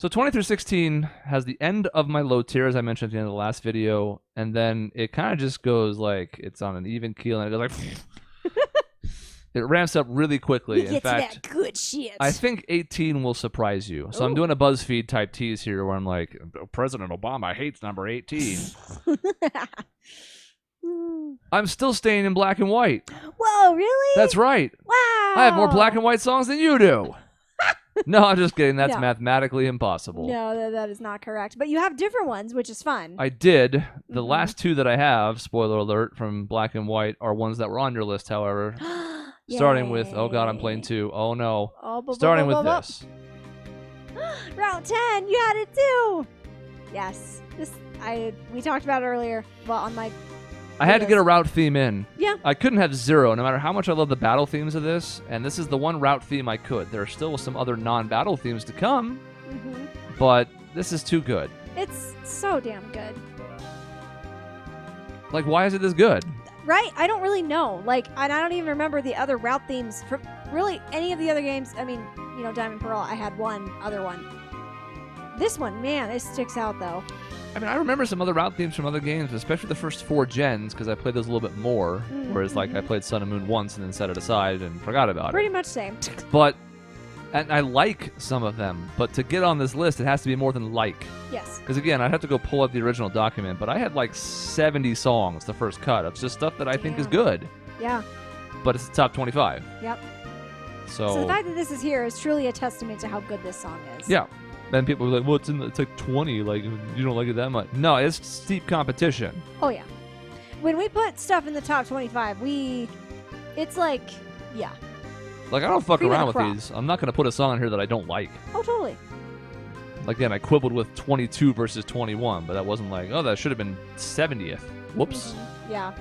So 20 through 16 has the end of my low tier, as I mentioned at the end of the last video, and then it kind of just goes like it's on an even keel, and it goes like it ramps up really quickly. In fact, that good shit. I think 18 will surprise you. So Ooh. I'm doing a BuzzFeed type tease here, where I'm like, President Obama hates number 18. I'm still staying in black and white. Whoa, really? That's right. Wow. I have more black and white songs than you do. No, I'm just kidding. That's No. mathematically impossible. No, that is not correct. But you have different ones, which is fun. I did. The last two that I have, spoiler alert, from black and white, are ones that were on your list, however. Starting with, oh god, I'm playing 2. Oh no. Starting with this. Route 10, you had it too. Yes. We talked about it earlier. Well, on my I had to get a route theme in. Yeah. I couldn't have 0, no matter how much I love the battle themes of this, and this is the one route theme I could. There are still some other non-battle themes to come, but this is too good. It's so damn good. Like, why is it this good? Right? I don't really know. Like, and I don't even remember the other route themes from really any of the other games. I mean, you know, Diamond Pearl, I had one other one. This one, man, it sticks out though. I mean, I remember some other route themes from other games, especially the first 4 gens, because I played those a little bit more. Whereas, like, I played Sun and Moon once and then set it aside and forgot about Pretty it. much same. But, and I like some of them, but to get on this list, it has to be more than like. Yes. Because, again, I'd have to go pull up the original document, but I had like 70 songs the first cut of just stuff that I think is good. Yeah. But it's the top 25. Yep. So the fact that this is here is truly a testament to how good this song is. Yeah. Then people are like, well, it's like 20. Like, you don't like it that much. No, it's steep competition. Oh, yeah. When we put stuff in the top 25, it's like, yeah. Like, I don't fuck Cream of around the with crop. these. I'm not going to put a song in here that I don't like. Oh, totally. Like, again, I quibbled with 22 versus 21, but that wasn't like, oh, that should have been 70th. Whoops. Yeah.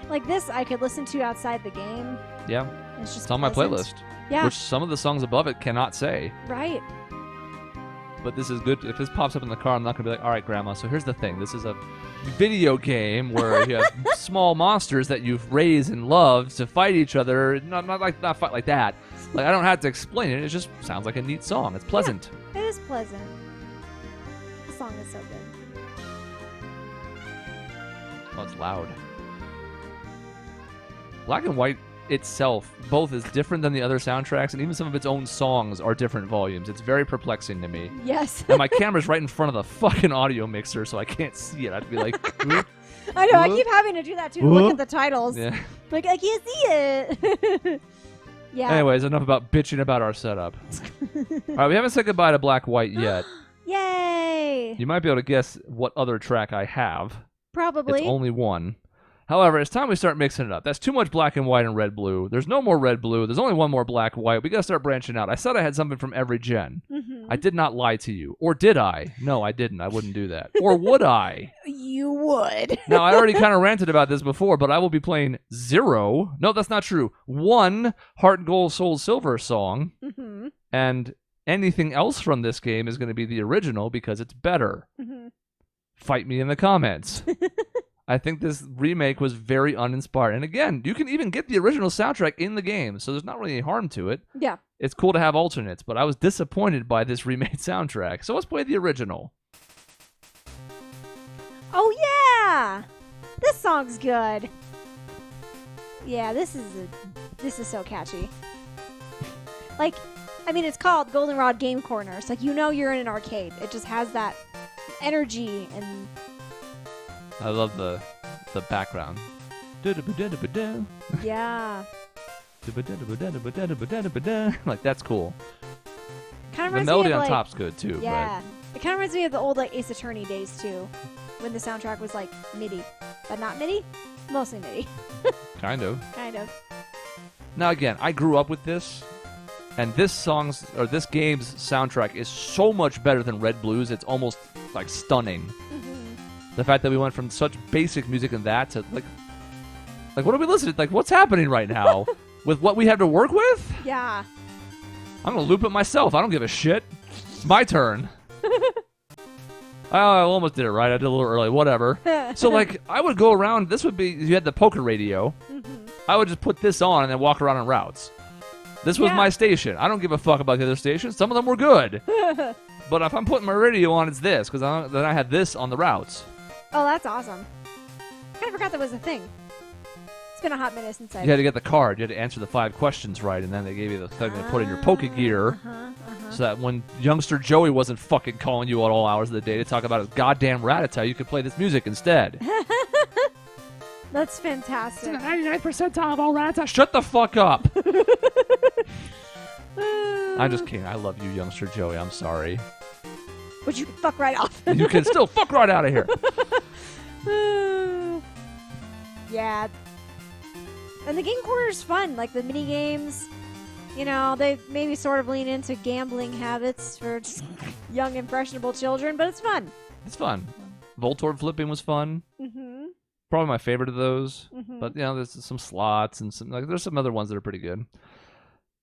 Like this, I could listen to outside the game. Yeah. It's just It's on my pleasant. playlist. Yeah. Which some of the songs above it cannot say. Right. But this is good. If this pops up in the car, I'm not going to be like, all right, Grandma, so here's the thing. This is a video game where you have small monsters that you've raised and loved to fight each other. Not fight like that. Like, I don't have to explain it. It just sounds like a neat song. It's pleasant. It is pleasant. The song is so good. Oh, it's loud. Black and White itself both is different than the other soundtracks, and even some of its own songs are different volumes. It's very perplexing to me. Yes. And my camera's right in front of the fucking audio mixer, so I can't see it. I have to be like, "Oop." I know. I keep having to do that too. To look at the titles. Yeah. Like I can't see it. Yeah. Anyways, enough about bitching about our setup. All right, we haven't said goodbye to Black White yet. Yay. You might be able to guess what other track I have. Probably. It's only one. However, it's time we start mixing it up. That's too much black and white and red blue. There's no more red blue. There's only one more black white. We gotta start branching out. I said I had something from every gen. I did not lie to you. Or did I? No, I didn't. I wouldn't do that. Or would I? You would. Now, I already kind of ranted about this before, but I will be playing 0. No, that's not true. 1 Heart, Gold, Soul, Silver song. And anything else from this game is going to be the original because it's better. Fight me in the comments. I think this remake was very uninspired. And again, you can even get the original soundtrack in the game, so there's not really any harm to it. Yeah. It's cool to have alternates, but I was disappointed by this remade soundtrack. So let's play the original. Oh yeah, this song's good. Yeah, this is so catchy. Like, I mean, it's called Goldenrod Game Corner. It's like, you know you're in an arcade. It just has that energy and. I love the background. Yeah. Like, that's cool. Kind of The reminds melody me of, on like, top's good too. Yeah. It kind of reminds me of the old like Ace Attorney days too, when the soundtrack was like MIDI, but not MIDI, mostly MIDI. But kind of. Kind of. Now again, I grew up with this, and this game's soundtrack is so much better than Red Blues. It's almost like stunning. The fact that we went from such basic music and that to like what are we listening to? Like, what's happening right now with what we have to work with? Yeah. I'm gonna loop it myself. I don't give a shit. It's my turn. I almost did it right. I did a little early. Whatever. So like, I would go around. This would be, you had the poker radio. I would just put this on and then walk around on routes. This was my station. I don't give a fuck about the other stations. Some of them were good. But if I'm putting my radio on, it's this, because then I had this on the routes. Oh, that's awesome. I kind of forgot that was a thing. It's been a hot minute since I... You had to get the card. You had to answer the 5 questions right, and then they gave you the thing to put in your Poke Gear. So that when youngster Joey wasn't fucking calling you at all hours of the day to talk about his goddamn Rattata, you could play this music instead. That's fantastic. It's 99th percentile of all Rattata. Shut the fuck up. I'm just kidding. I love you, youngster Joey. I'm sorry. But you can fuck right off. You can still fuck right out of here. Yeah. And the game corner's fun. Like the mini games, you know, they maybe sort of lean into gambling habits for just young, impressionable children, but it's fun. It's fun. Voltorb flipping was fun. Mm-hmm. Probably my favorite of those. Mm-hmm. But, you know, there's some slots and there's some other ones that are pretty good.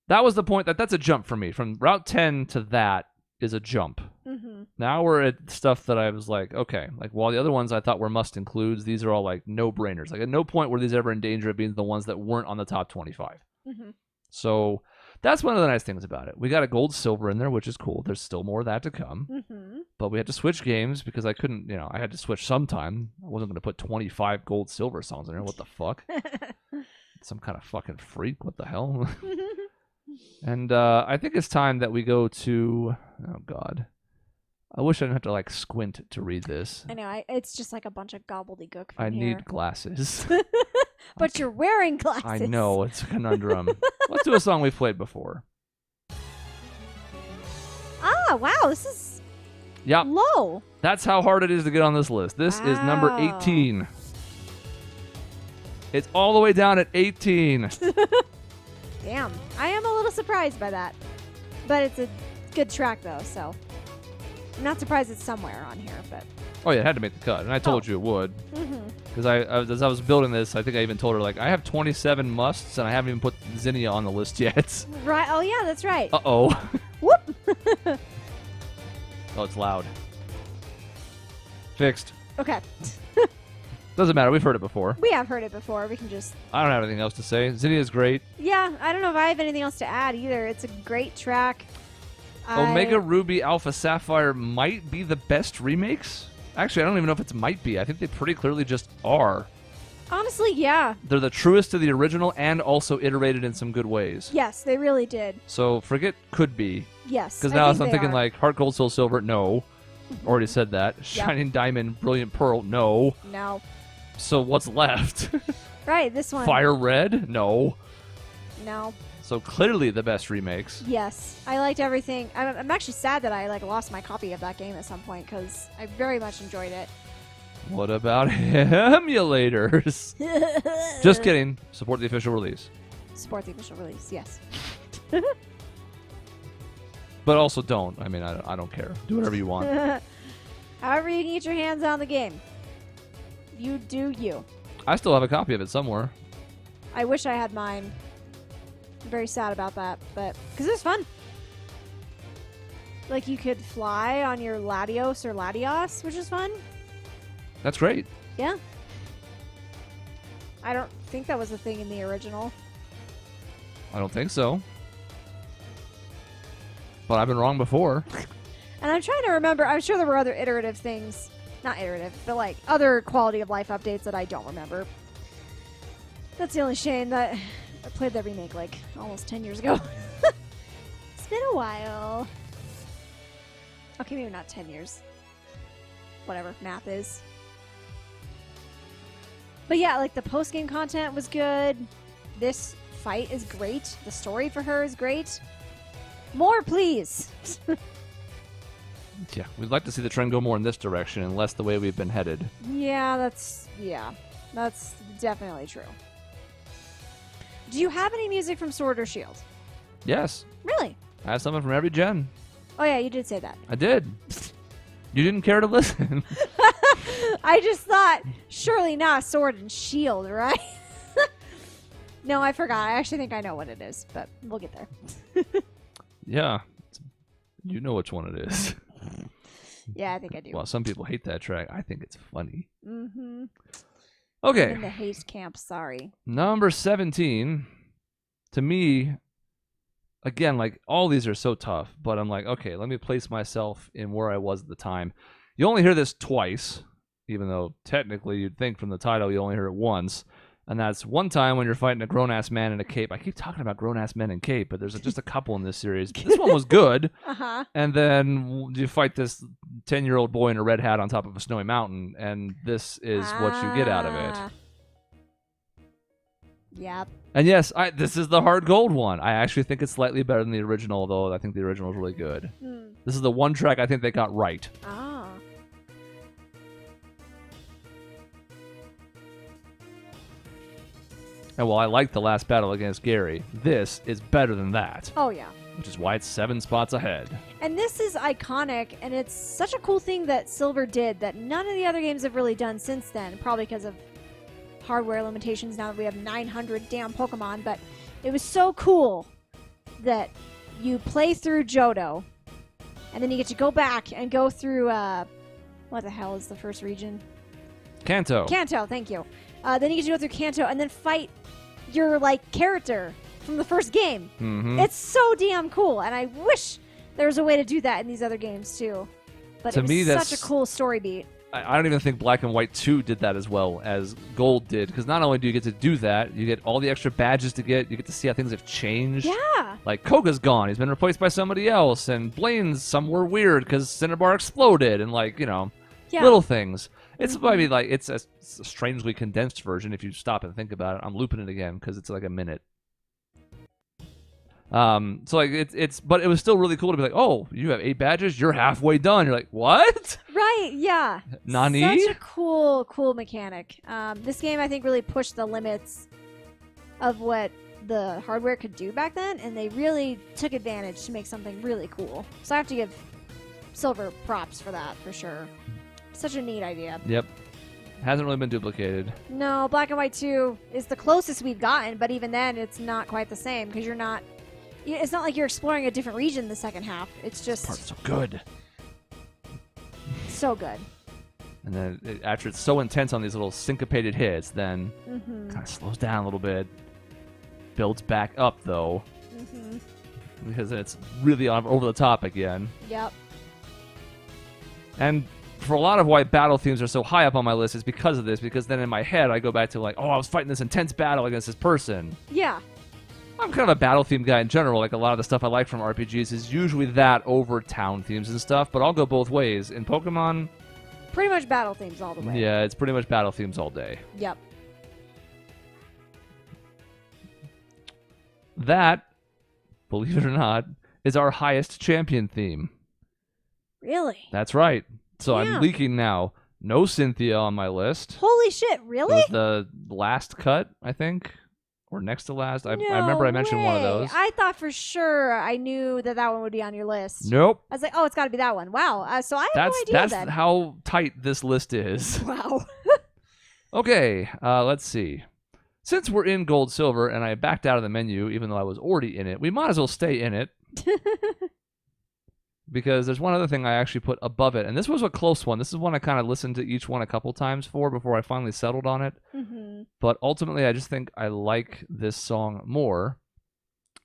That was the point. That's a jump for me. From Route 10 to that is a jump. Mm-hmm. Now we're at stuff that I was like, okay. Like, while the other ones I thought were must-includes, these are all, like, no-brainers. Like, at no point were these ever in danger of being the ones that weren't on the top 25. Mm-hmm. So that's one of the nice things about it. We got a gold silver in there, which is cool. There's still more of that to come. Mm-hmm. But we had to switch games because I couldn't, I had to switch sometime. I wasn't going to put 25 gold silver songs in there. What the fuck? Some kind of fucking freak. What the hell? And I think it's time that we go to... Oh, God. I wish I didn't have to, like, squint to read this. I know. It's just like a bunch of gobbledygook from I here. need glasses. But you're wearing glasses. I know. It's a conundrum. Let's do a song we've played before. Ah, wow. This is low. That's how hard it is to get on this list. This is number 18. It's all the way down at 18. Damn. I am a little surprised by that. But it's a good track, though, so... I'm not surprised it's somewhere on here, but... Oh, yeah, it had to make the cut, and I told you it would. Because as I was building this, I think I even told her, like, I have 27 musts, and I haven't even put Zydia on the list yet. Right. Oh, yeah, that's right. Uh-oh. Whoop! Oh, it's loud. Fixed. Okay. Doesn't matter. We've heard it before. We have heard it before. We can just... I don't have anything else to say. Zydia's great. Yeah, I don't know if I have anything else to add either. It's a great track. Omega Ruby Alpha Sapphire might be the best remakes. Actually, I don't even know if it's might be. I think they pretty clearly just are. Honestly, yeah. They're the truest to the original and also iterated in some good ways. Yes, they really did. So forget could be. Yes. Because now I'm thinking like Heart Gold Soul Silver, no. Already said that. Shining Diamond, Brilliant Pearl, no. No. So what's left? Right, this one. Fire Red, no. No. So clearly the best remakes. Yes, I liked everything. I'm actually sad that I lost my copy of that game at some point because I very much enjoyed it. What about emulators? Just kidding. Support the official release. Support the official release, yes. But also don't. I mean, I don't care. Do whatever you want. However you can get your hands on the game. You do you. I still have a copy of it somewhere. I wish I had mine. I'm very sad about that, but because it was fun. Like you could fly on your Latios or Latios, which is fun. That's great. Yeah. I don't think that was a thing in the original. I don't think so. But I've been wrong before. And I'm trying to remember. I'm sure there were other iterative things. Not iterative, but like other quality of life updates that I don't remember. That's the only shame that I played that remake like almost 10 years ago. It's been a while. Okay, maybe not 10 years. Whatever, math is. But yeah, like the post-game content was good. This fight is great. The story for her is great. More, please. Yeah, we'd like to see the trend go more in this direction and less the way we've been headed. Yeah, that's definitely true. Do you have any music from Sword or Shield? Yes. Really? I have something from every gen. Oh yeah, you did say that. I did. You didn't care to listen. I just thought, surely not Sword and Shield, right? No, I forgot. I actually think I know what it is, but we'll get there. Yeah. You know which one it is. Yeah, I think I do. Well, some people hate that track. I think it's funny. Mm-hmm. Okay. I'm in the hate camp, sorry. Number 17, to me, again, like, all these are so tough, but I'm like, okay, let me place myself in where I was at the time. You only hear this twice, even though technically you'd think from the title you only hear it once. And that's one time when you're fighting a grown-ass man in a cape. I keep talking about grown-ass men in cape, but there's just a couple in this series. This one was good. Uh-huh. And then you fight this 10-year-old boy in a red hat on top of a snowy mountain, and this is what you get out of it. Yep. And yes, this is the hard gold one. I actually think it's slightly better than the original, though I think the original is really good. This is the one track I think they got right. Oh. And while I like the last battle against Gary, this is better than that. Oh, yeah. Which is why it's 7 spots ahead. And this is iconic, and it's such a cool thing that Silver did that none of the other games have really done since then, probably because of hardware limitations now that we have 900 damn Pokemon, but it was so cool that you play through Johto, and then you get to go back and go through, what the hell is the first region? Kanto. Kanto, thank you. Then you get to go through Kanto and then fight your, like, character from the first game. Mm-hmm. It's so damn cool, and I wish there was a way to do that in these other games, too. But to it was me, such a cool story beat. I don't even think Black and White 2 did that as well as Gold did, because not only do you get to do that, you get all the extra badges to get, you get to see how things have changed. Yeah. Like, Koga's gone, he's been replaced by somebody else, and Blaine's somewhere weird because Cinnabar exploded, and, like, you know, little things. It's maybe like it's a strangely condensed version if you stop and think about it. I'm looping it again because it's like a minute. So like it's but it was still really cool to be like, oh, you have 8 badges, you're halfway done. You're like, what? Right? Yeah. Nani? Such a cool mechanic. This game I think really pushed the limits of what the hardware could do back then, and they really took advantage to make something really cool. So I have to give Silver props for that for sure. Such a neat idea. Yep. Hasn't really been duplicated. No, Black and White 2 is the closest we've gotten, but even then it's not quite the same because it's not like you're exploring a different region in the second half. It's just... This part's so good. So good. And then after it's so intense on these little syncopated hits, then kind of slows down a little bit. Builds back up, though. Because it's really over the top again. Yep. And for a lot of why battle themes are so high up on my list is because of this, because then in my head I go back to like, oh, I was fighting this intense battle against this person. Yeah. I'm kind of a battle theme guy in general. Like a lot of the stuff I like from RPGs is usually that over town themes and stuff, but I'll go both ways. In Pokemon... Pretty much battle themes all the way. Yeah, it's pretty much battle themes all day. Yep. That, believe it or not, is our highest champion theme. Really? That's right. So Damn. I'm leaking now. No Cynthia on my list. Holy shit, really? It was the last cut, I think. Or next to last. I remember I mentioned one of those. I thought for sure I knew that one would be on your list. Nope. I was like, oh, it's got to be that one. Wow. So I have no idea That's then. how tight this list is. Wow. Okay, let's see. Since we're in Gold Silver and I backed out of the menu even though I was already in it, we might as well stay in it. Because there's one other thing I actually put above it, and this was a close one. This is one I kind of listened to each one a couple times for before I finally settled on it. But ultimately, I just think I like this song more.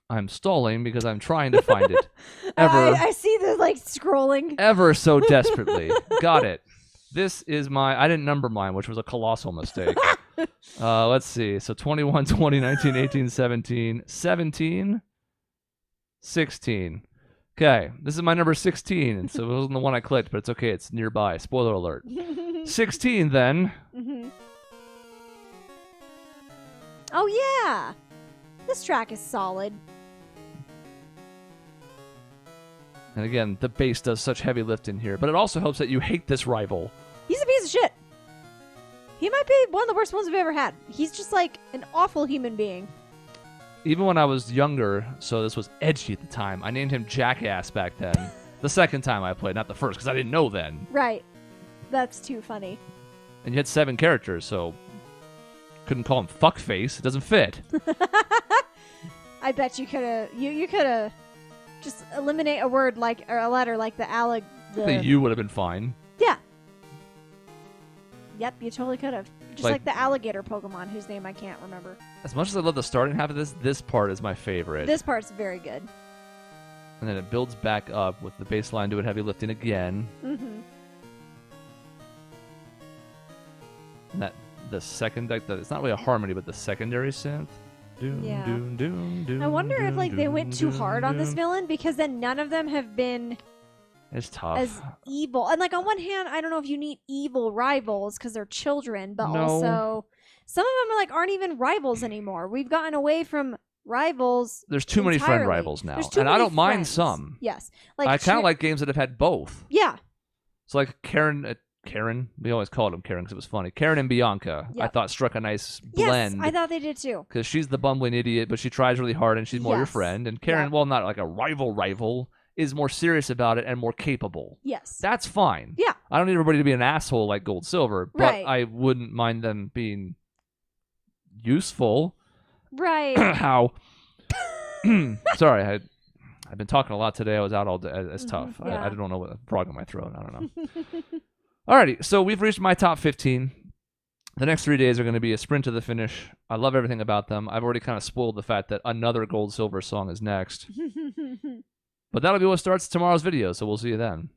I'm stalling because I'm trying to find it. I see the scrolling. Ever so desperately. Got it. This is I didn't number mine, which was a colossal mistake. Let's see. So 21, 20, 19, 18, 17, 17, 16. Okay, this is my number 16, and so it wasn't the one I clicked, but it's okay, it's nearby. Spoiler alert. 16, then. Oh, yeah. This track is solid. And again, the bass does such heavy lifting here, but it also helps that you hate this rival. He's a piece of shit. He might be one of the worst ones we've ever had. He's just like an awful human being. Even when I was younger, so this was edgy at the time, I named him Jackass back then. The second time I played, not the first, because I didn't know then. Right. That's too funny. And you had 7 characters, so couldn't call him Fuckface. It doesn't fit. I bet you could have. You could have just eliminate a word or a letter like the allig. The U would have been fine. Yeah. Yep, you totally could have. Just like the alligator Pokemon, whose name I can't remember. As much as I love the starting half of this part is my favorite. This part's very good. And then it builds back up with the bass line doing heavy lifting again. Mm-hmm. And that the second, like it's not really a harmony, but the secondary synth. Doom, Yeah. doom, doom, doom, I wonder if doom, like they doom, went too doom, hard on this doom. villain, because then none of them have been It's tough. as evil. And like on one hand, I don't know if you need evil rivals because they're children, but No. also some of them are like aren't even rivals anymore. We've gotten away from rivals. There's too many friend entirely. rivals now, There's too and I many don't mind friends. some. Yes, like I kind of like games that have had both. Yeah, So like Karen, we always called him Karen because it was funny. Karen and Bianca, I Yep. thought struck a nice yes, blend. I thought they did too. Because she's the bumbling idiot, but she tries really hard and she's more your Yes. friend. And Karen, Yep. well, not like a rival, is more serious about it and more capable. Yes, That's fine. Yeah. I don't need everybody to be an asshole like Gold Silver, but Right. I wouldn't mind them being useful. right. How? Sorry, I've been talking a lot today. I was out all day. It's tough. yeah. I don't know what frog in my throat. I don't know. Alrighty, so we've reached my top 15. The next 3 days are going to be a sprint to the finish. I love everything about them. I've already kind of spoiled the fact that another Gold Silver song is next. But that'll be what starts tomorrow's video, so we'll see you then.